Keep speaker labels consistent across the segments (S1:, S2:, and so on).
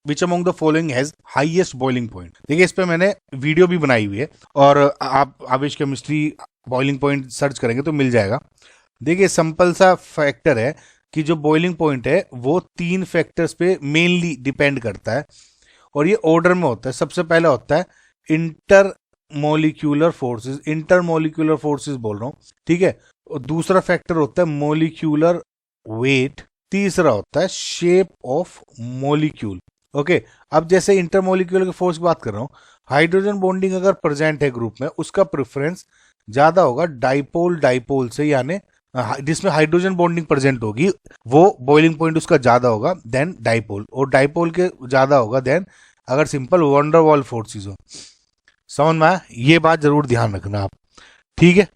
S1: Which among the following has highest boiling point. देखिए इस पे मैंने वीडियो भी बनाई हुई है और आप आवेश केमिस्ट्री बॉइलिंग पॉइंट सर्च करेंगे तो मिल जाएगा। देखिए सिंपल सा फैक्टर है कि जो बॉइलिंग पॉइंट है वो 3 फैक्टर्स पे मेनली डिपेंड करता है और ये ऑर्डर में होता है। सबसे पहला होता है inter molecular forces, inter molecular forces बोल रहा हूँ, ठीक है। और दूसरा फैक्टर होता है मोलिक्यूलर वेट, तीसरा होता है शेप ऑफ मोलिक्यूल। ओके, अब जैसे इंटरमोलिक्यूलर फोर्स की बात कर रहा हूँ, हाइड्रोजन बॉन्डिंग अगर प्रेजेंट है ग्रुप में उसका प्रेफरेंस ज्यादा होगा डाइपोल डाइपोल से, यानी जिसमें हाइड्रोजन बॉन्डिंग प्रेजेंट होगी वो बॉइलिंग पॉइंट उसका ज्यादा होगा देन डाइपोल, और डाइपोल के ज्यादा होगा देन अगर सिंपल वंडरवॉल फोर्सेस हो। समझ में आया? ये बात जरूर ध्यान रखना आप, ठीक है।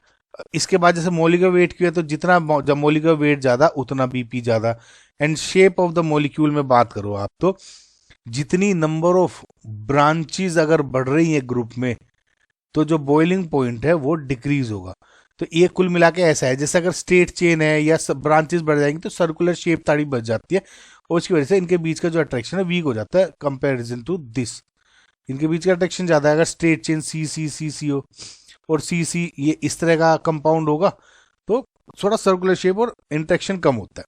S1: इसके बाद जैसे मोलिकुलर वेट की है तो जितना जब मोलिकुलर वेट ज्यादा उतना बीपी ज्यादा। And shape of the molecule में बात करो आप तो जितनी नंबर ऑफ ब्रांचेस अगर बढ़ रही है ग्रुप में तो जो बॉइलिंग पॉइंट है वो डिक्रीज होगा। तो ये कुल मिला के ऐसा है जैसे अगर स्ट्रेट चेन है या सब ब्रांचेस बढ़ जाएंगी तो सर्कुलर शेप ताड़ी बच जाती है और उसकी वजह से इनके बीच का जो अट्रैक्शन है वीक हो जाता है कंपेरिजन टू दिस। इनके बीच का अट्रैक्शन ज्यादा है अगर स्ट्रेट चेन सी सी सी सी हो और सी सी ये इस तरह का कंपाउंड होगा तो थोड़ा सर्कुलर शेप और इंट्रैक्शन कम होता है,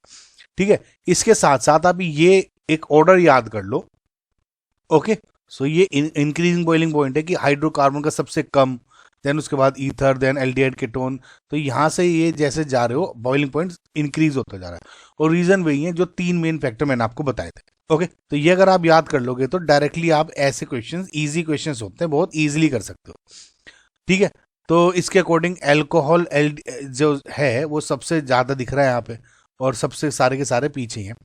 S1: ठीक है। इसके साथ साथ आप ये एक ऑर्डर याद कर लो। ओके, सो ये इंक्रीजिंग बॉइलिंग पॉइंट है कि हाइड्रोकार्बन का सबसे कम, देन उसके बाद ईथर, देन एल्डिहाइड कीटोन, तो यहां से ये जैसे जा रहे हो बॉइलिंग पॉइंट इंक्रीज होता जा रहा है और रीजन वही है जो 3 मेन फैक्टर मैंने आपको बताए थे। ओके, तो ये अगर आप याद कर लोगे तो डायरेक्टली आप ऐसे क्वेश्चंस, इजी क्वेश्चंस होते हैं, बहुत इजीली कर सकते हो, ठीक है। तो इसके अकॉर्डिंग एल्कोहल जो है वो सबसे ज्यादा दिख रहा है यहाँ पे और सबसे सारे के सारे पीछे ही हैं,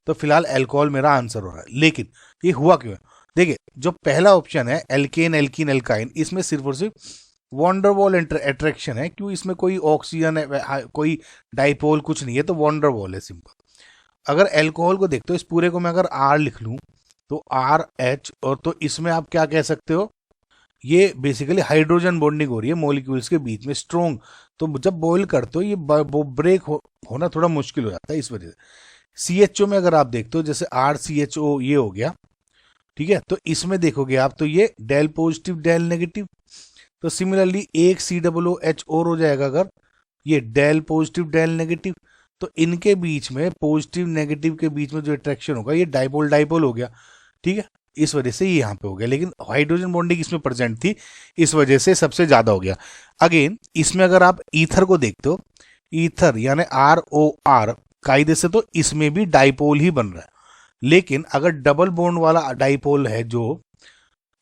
S1: तो फिलहाल एल्कोहल मेरा आंसर हो रहा है। लेकिन ये हुआ क्यों है? देखिए जो पहला ऑप्शन है एल्केन एल्कीन एल्काइन, इसमें सिर्फ और सिर्फ वॉन्डरवॉल अट्रैक्शन है। क्यों? इसमें कोई ऑक्सीजन है, कोई डाइपोल कुछ नहीं है, तो वॉन्डरवॉल है सिंपल। अगर एल्कोहल को देखते हो इस पूरे को मैं अगर आर लिख लूं तो आर एच, और तो इसमें आप क्या कह सकते हो, ये बेसिकली हाइड्रोजन बॉन्डिंग हो रही है मॉलिक्यूल्स के बीच में स्ट्रॉन्ग। तो जब बॉयल करते हो ये ब्रेक होना थोड़ा मुश्किल हो जाता है इस वजह से। सी एच ओ में अगर आप देखते हो जैसे आर सी एच ओ ये हो गया, ठीक है, तो इसमें देखोगे आप तो ये डेल पॉजिटिव डेल नेगेटिव। तो सिमिलरली एक सी डबल ओ एच और हो जाएगा अगर ये डेल पॉजिटिव डेल नेगेटिव, तो इनके बीच में पॉजिटिव नेगेटिव के बीच में जो अट्रैक्शन होगा ये डाइपोल डाइपोल हो गया, ठीक है। इस वजह से ये यहाँ पे हो गया, लेकिन हाइड्रोजन बॉन्डिंग इसमें प्रेजेंट थी इस वजह से सबसे ज्यादा हो गया। अगेन इसमें अगर आप ईथर को देखते हो, ईथर यानी आर ओ आर, कायदे से तो इसमें भी डाइपोल ही बन रहा है, लेकिन अगर डबल बॉन्ड वाला डाइपोल है जो,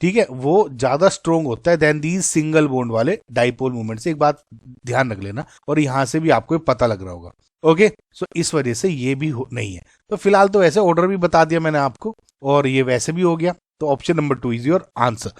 S1: ठीक है, वो ज्यादा स्ट्रोंग होता है देन दीज सिंगल बॉन्ड वाले डाइपोल मूवमेंट से। एक बात ध्यान रख लेना और यहां से भी आपको पता लग रहा होगा। ओके, सो इस वजह से ये भी नहीं है। तो फिलहाल तो वैसे ऑर्डर भी बता दिया मैंने आपको और ये वैसे भी हो गया, तो option number 2 is your answer.